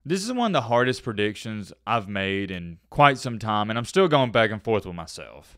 This is one of the hardest predictions I've made in quite some time, and I'm still going back and forth with myself.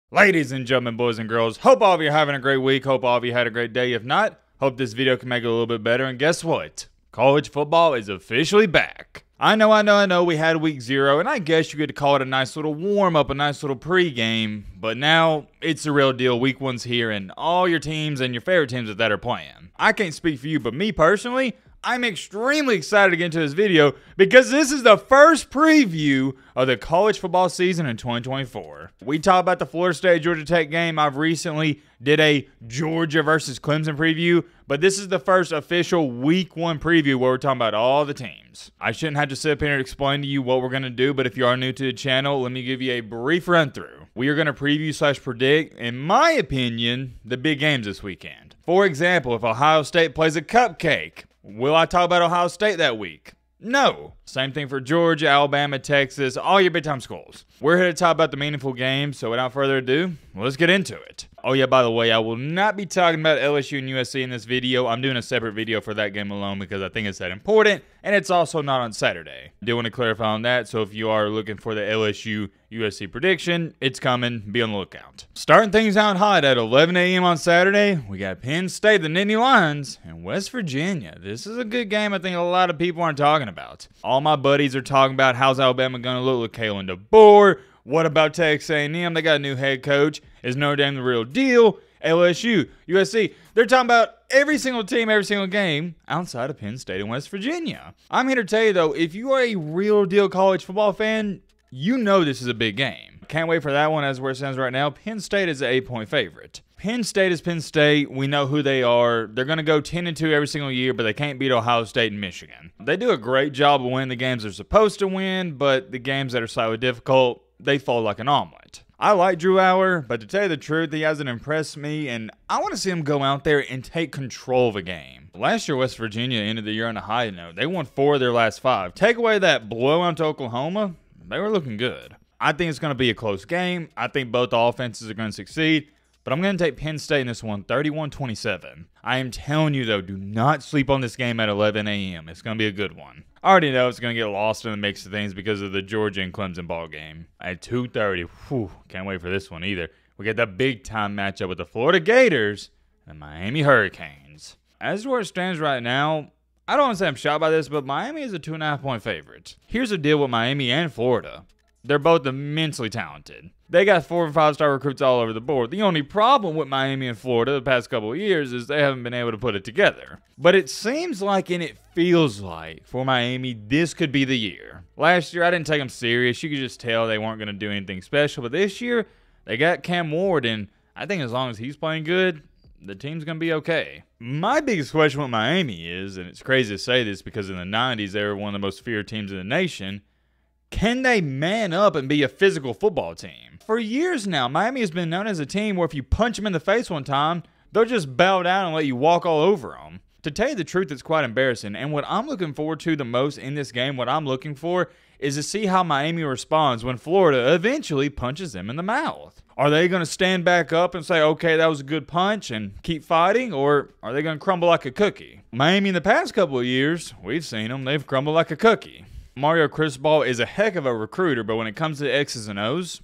Ladies and gentlemen, boys and girls, hope all of you are having a great week. Hope all of you had a great day. If not, hope this video can make it a little bit better. And guess what? College football is officially back. I know, we had week 0, and I guess you could call it a nice little warm-up, a nice little pregame, but now it's the real deal. Week 1's here, and all your teams and your favorite teams that are playing. I can't speak for you, but me personally, I'm extremely excited to get into this video because this is the first preview of the college football season in 2024. We talked about the Florida State-Georgia Tech game. I've recently did a Georgia versus Clemson preview, but this is the first official week 1 preview where we're talking about all the teams. I shouldn't have to sit up here and explain to you what we're going to do, but if you are new to the channel, let me give you a brief run through. We are going to preview / predict, in my opinion, the big games this weekend. For example, if Ohio State plays a cupcake, will I talk about Ohio State that week? No. Same thing for Georgia, Alabama, Texas, all your big-time schools. We're here to talk about the meaningful games, so without further ado, let's get into it. Oh yeah, by the way, I will not be talking about LSU and USC in this video. I'm doing a separate video for that game alone because I think it's that important, and it's also not on Saturday. I do want to clarify on that, so if you are looking for the LSU USC prediction, it's coming. Be on the lookout. Starting things out hot at 11 a.m. on Saturday, we got Penn State, the Nittany Lions, and West Virginia. This is a good game I think a lot of people aren't talking about. All my buddies are talking about how's Alabama going to look with Kalen DeBoer. What about Texas A&M? They got a new head coach. Is Notre Dame the real deal? LSU, USC. They're talking about every single team, every single game outside of Penn State and West Virginia. I'm here to tell you, though, if you are a real deal college football fan, you know this is a big game. Can't wait for that one as where it stands right now. Penn State is an 8-point favorite. Penn State is Penn State. We know who they are. They're going to go 10-2 every single year, but they can't beat Ohio State and Michigan. They do a great job of winning the games they're supposed to win, but the games that are slightly difficult, they fall like an omelet. I like Drew Allar, but to tell you the truth, he hasn't impressed me, and I want to see him go out there and take control of a game. Last year, West Virginia ended the year on a high note. They won 4 of their last 5. Take away that blowout to Oklahoma, they were looking good. I think it's going to be a close game. I think both offenses are going to succeed, but I'm going to take Penn State in this one, 31-27. I am telling you, though, do not sleep on this game at 11 a.m. It's going to be a good one. I already know it's going to get lost in the mix of things because of the Georgia and Clemson ball game. At 2:30, whew, can't wait for this one either. We get the big-time matchup with the Florida Gators and Miami Hurricanes. As where it stands right now, I don't want to say I'm shocked by this, but Miami is a 2.5-point favorite. Here's the deal with Miami and Florida. They're both immensely talented. They got 4- and 5-star recruits all over the board. The only problem with Miami and Florida the past couple of years is they haven't been able to put it together. But it seems like, and it feels like, for Miami, this could be the year. Last year, I didn't take them serious. You could just tell they weren't going to do anything special. But this year, they got Cam Ward, and I think as long as he's playing good, the team's going to be okay. My biggest question with Miami is, and it's crazy to say this because in the 90s, they were one of the most feared teams in the nation, can they man up and be a physical football team? For years now, Miami has been known as a team where if you punch them in the face one time, they'll just bow down and let you walk all over them. To tell you the truth, it's quite embarrassing. And what I'm looking forward to the most in this game, what I'm looking for, is to see how Miami responds when Florida eventually punches them in the mouth. Are they going to stand back up and say, okay, that was a good punch and keep fighting? Or are they going to crumble like a cookie? Miami in the past couple of years, we've seen them, they've crumbled like a cookie. Mario Cristobal is a heck of a recruiter, but when it comes to X's and O's,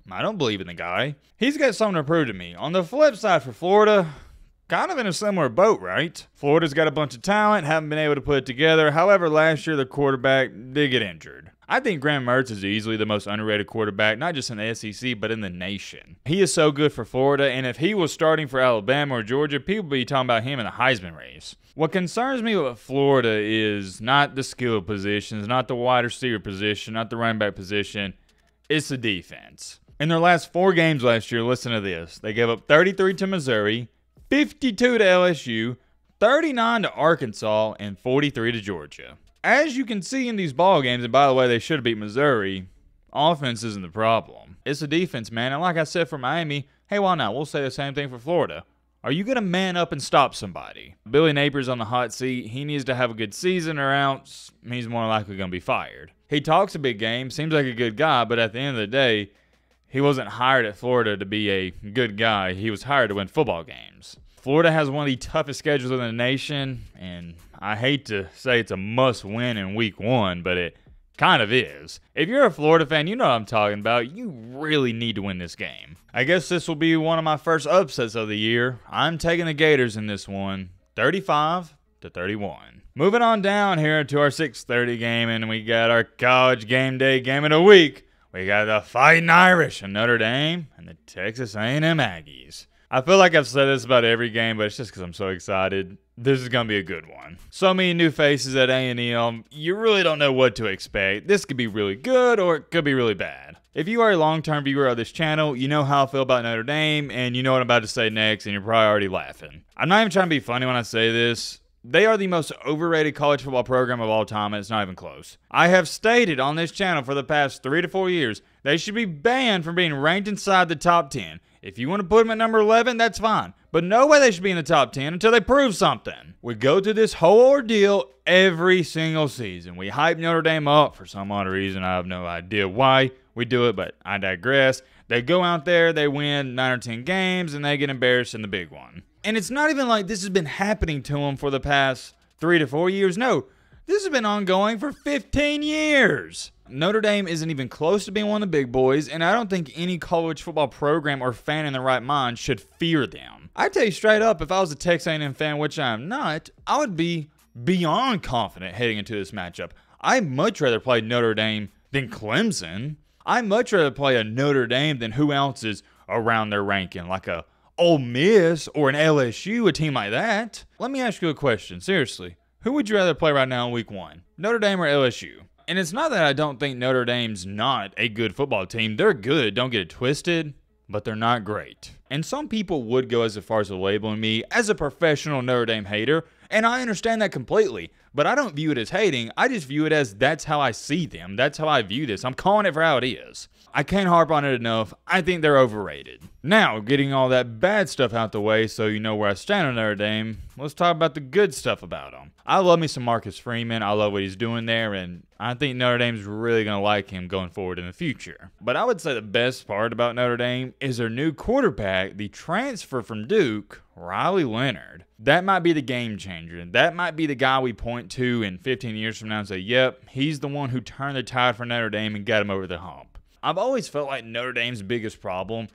I don't believe in the guy. He's got something to prove to me. On the flip side for Florida, kind of in a similar boat, right? Florida's got a bunch of talent, haven't been able to put it together. However, last year the quarterback did get injured. I think Graham Mertz is easily the most underrated quarterback, not just in the SEC, but in the nation. He is so good for Florida, and if he was starting for Alabama or Georgia, people would be talking about him in the Heisman race. What concerns me with Florida is not the skill positions, not the wide receiver position, not the running back position. It's the defense. In their last 4 games last year, listen to this. They gave up 33 to Missouri, 52 to LSU, 39 to Arkansas, and 43 to Georgia. As you can see in these ball games, and by the way, they should have beat Missouri, offense isn't the problem. It's the defense, man. And like I said for Miami, hey, why not? We'll say the same thing for Florida. Are you going to man up and stop somebody? Billy Napier's on the hot seat. He needs to have a good season or else he's more likely going to be fired. He talks a big game, seems like a good guy, but at the end of the day, he wasn't hired at Florida to be a good guy. He was hired to win football games. Florida has one of the toughest schedules in the nation, and I hate to say it's a must-win in week 1, but it kind of is. If you're a Florida fan, you know what I'm talking about. You really need to win this game. I guess this will be one of my first upsets of the year. I'm taking the Gators in this one, 35-31. Moving on down here to our 6:30 game, and we got our college game day game of the week. We got the Fighting Irish of Notre Dame and the Texas A&M Aggies. I feel like I've said this about every game, but it's just because I'm so excited. This is going to be a good one. So many new faces at A&M. You really don't know what to expect. This could be really good or it could be really bad. If you are a long-term viewer of this channel, you know how I feel about Notre Dame, and you know what I'm about to say next, and you're probably already laughing. I'm not even trying to be funny when I say this. They are the most overrated college football program of all time, and it's not even close. I have stated on this channel for the past 3 to 4 years, they should be banned from being ranked inside the top 10. If you want to put them at number 11, that's fine. But no way they should be in the top 10 until they prove something. We go through this whole ordeal every single season. We hype Notre Dame up for some odd reason. I have no idea why we do it, but I digress. They go out there, they win 9 or 10 games, and they get embarrassed in the big one. And it's not even like this has been happening to them for the past 3 to 4 years. No, this has been ongoing for 15 years. Notre Dame isn't even close to being one of the big boys, and I don't think any college football program or fan in their right mind should fear them. I tell you straight up, if I was a Texas A&M fan, which I am not, I would be beyond confident heading into this matchup. I'd much rather play Notre Dame than Clemson. I'd much rather play a Notre Dame than who else is around their ranking, like a Ole Miss or an LSU, a team like that. Let me ask you a question, seriously. Who would you rather play right now in week 1? Notre Dame or LSU? And it's not that I don't think Notre Dame's not a good football team. They're good, don't get it twisted, but they're not great. And some people would go as far as labeling me as a professional Notre Dame hater, and I understand that completely. But I don't view it as hating. I just view it as that's how I see them. That's how I view this. I'm calling it for how it is. I can't harp on it enough. I think they're overrated. Now, getting all that bad stuff out the way so you know where I stand on Notre Dame, let's talk about the good stuff about them. I love me some Marcus Freeman. I love what he's doing there, and I think Notre Dame's really going to like him going forward in the future. But I would say the best part about Notre Dame is their new quarterback, the transfer from Duke, Riley Leonard. That might be the game changer. That might be the guy we point to in 15 years from now and say, yep, he's the one who turned the tide for Notre Dame and got him over the hump. I've always felt like Notre Dame's biggest problem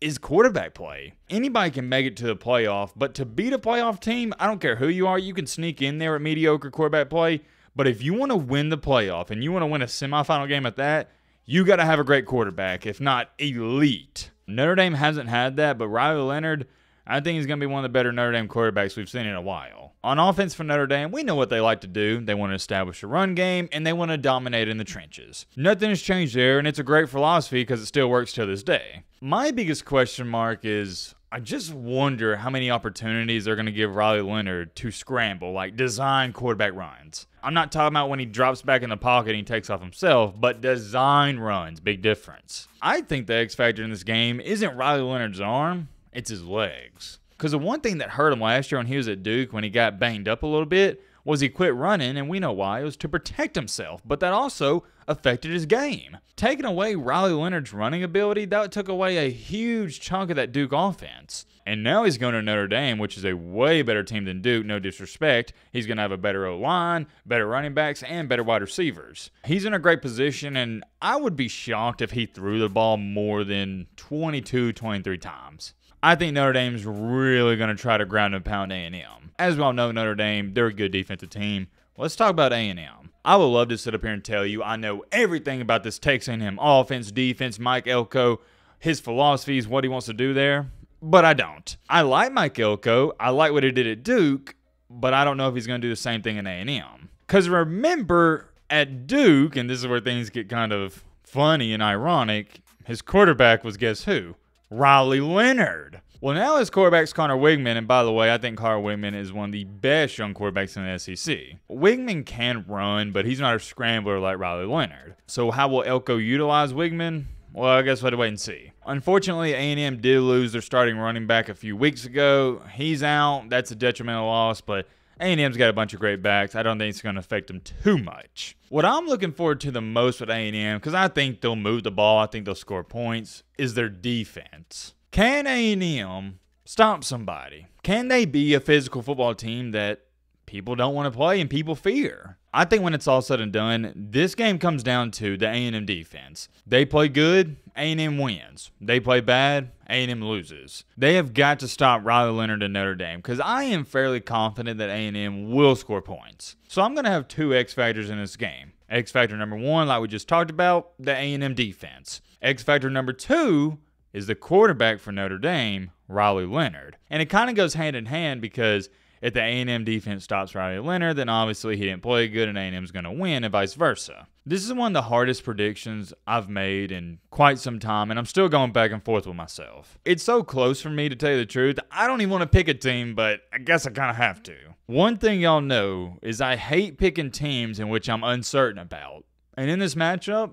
is quarterback play. Anybody can make it to the playoff, but to beat a playoff team, I don't care who you are, you can sneak in there at mediocre quarterback play, but if you want to win the playoff and you want to win a semifinal game at that, you got to have a great quarterback, if not elite. Notre Dame hasn't had that, but Riley Leonard, I think he's going to be one of the better Notre Dame quarterbacks we've seen in a while. On offense for Notre Dame, we know what they like to do. They want to establish a run game, and they want to dominate in the trenches. Nothing has changed there, and it's a great philosophy because it still works to this day. My biggest question mark is, I just wonder how many opportunities they're going to give Riley Leonard to scramble, like design quarterback runs. I'm not talking about when he drops back in the pocket and he takes off himself, but design runs, big difference. I think the X factor in this game isn't Riley Leonard's arm, it's his legs. Because the one thing that hurt him last year when he was at Duke, when he got banged up a little bit, was he quit running, and we know why. It was to protect himself, but that also affected his game. Taking away Riley Leonard's running ability, that took away a huge chunk of that Duke offense. And now he's going to Notre Dame, which is a way better team than Duke, no disrespect. He's going to have a better O-line, better running backs, and better wide receivers. He's in a great position, and I would be shocked if he threw the ball more than 22, 23 times. I think Notre Dame's really going to try to ground and pound A&M. As we all know, Notre Dame, they're a good defensive team. Let's talk about A&M. I would love to sit up here and tell you I know everything about this Texas A&M offense, defense, Mike Elko, his philosophies, what he wants to do there, but I don't. I like Mike Elko. I like what he did at Duke, but I don't know if he's going to do the same thing in A&M. Because remember, at Duke, and this is where things get kind of funny and ironic, his quarterback was guess who? Riley Leonard. Well, now his quarterback's Connor Wigman, and by the way, I think Connor Wigman is one of the best young quarterbacks in the SEC. Wigman can run, but he's not a scrambler like Riley Leonard. So how will Elko utilize Wigman? Well, I guess we'll have to wait and see. Unfortunately, A&M did lose their starting running back a few weeks ago. He's out. That's a detrimental loss, but A&M's got a bunch of great backs. I don't think it's going to affect them too much. What I'm looking forward to the most with A&M, because I think they'll move the ball, I think they'll score points, is their defense. Can A&M stop somebody? Can they be a physical football team that people don't want to play and people fear? I think when it's all said and done, this game comes down to the A&M defense. They play good, A&M wins. They play bad, A&M loses. They have got to stop Riley Leonard and Notre Dame because I am fairly confident that A&M will score points. So I'm going to have two X factors in this game. X factor number one, like we just talked about, the A&M defense. X factor number two is the quarterback for Notre Dame, Riley Leonard. And it kind of goes hand in hand because if the A&M defense stops Riley Leonard, then obviously he didn't play good and A&M's going to win and vice versa. This is one of the hardest predictions I've made in quite some time, and I'm still going back and forth with myself. It's so close for me, to tell you the truth. I don't even want to pick a team, but I guess I kind of have to. One thing y'all know is I hate picking teams in which I'm uncertain about. And in this matchup,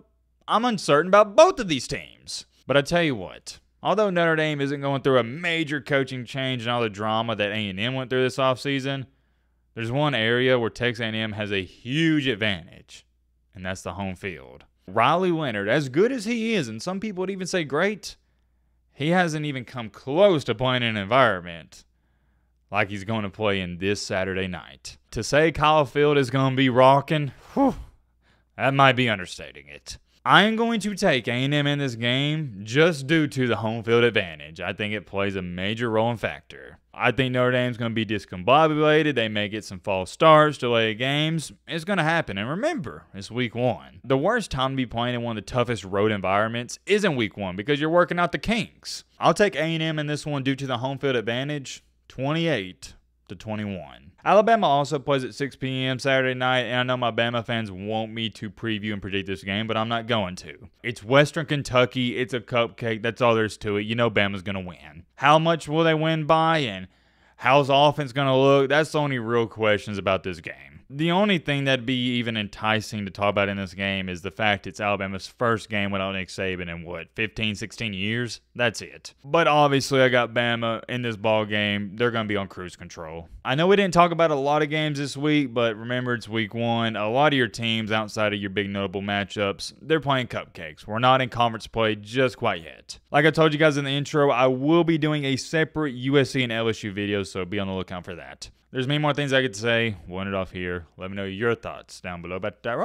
I'm uncertain about both of these teams. But I tell you what. Although Notre Dame isn't going through a major coaching change and all the drama that A&M went through this offseason, there's one area where Texas A&M has a huge advantage, and that's the home field. Riley Leonard, as good as he is, and some people would even say great, he hasn't even come close to playing in an environment like he's going to play in this Saturday night. To say Kyle Field is going to be rocking, whew, that might be understating it. I am going to take A&M in this game just due to the home field advantage. I think it plays a major role and factor. I think Notre Dame's going to be discombobulated. They may get some false starts, delayed games. It's going to happen. And remember, it's week 1. The worst time to be playing in one of the toughest road environments is in week 1 because you're working out the kinks. I'll take A&M in this one due to the home field advantage, 28-21. Alabama also plays at 6 p.m. Saturday night, and I know my Bama fans want me to preview and predict this game, but I'm not going to. It's Western Kentucky. It's a cupcake. That's all there is to it. You know Bama's going to win. How much will they win by, and how's the offense going to look? That's the only real questions about this game. The only thing that'd be even enticing to talk about in this game is the fact it's Alabama's first game without Nick Saban in, 15, 16 years? That's it. But obviously, I got Bama in this ball game. They're going to be on cruise control. I know we didn't talk about a lot of games this week, but remember, it's week 1. A lot of your teams outside of your big notable matchups, they're playing cupcakes. We're not in conference play just quite yet. Like I told you guys in the intro, I will be doing a separate USC and LSU video, so be on the lookout for that. There's many more things I could say. We'll end it off here. Let me know your thoughts down below about that.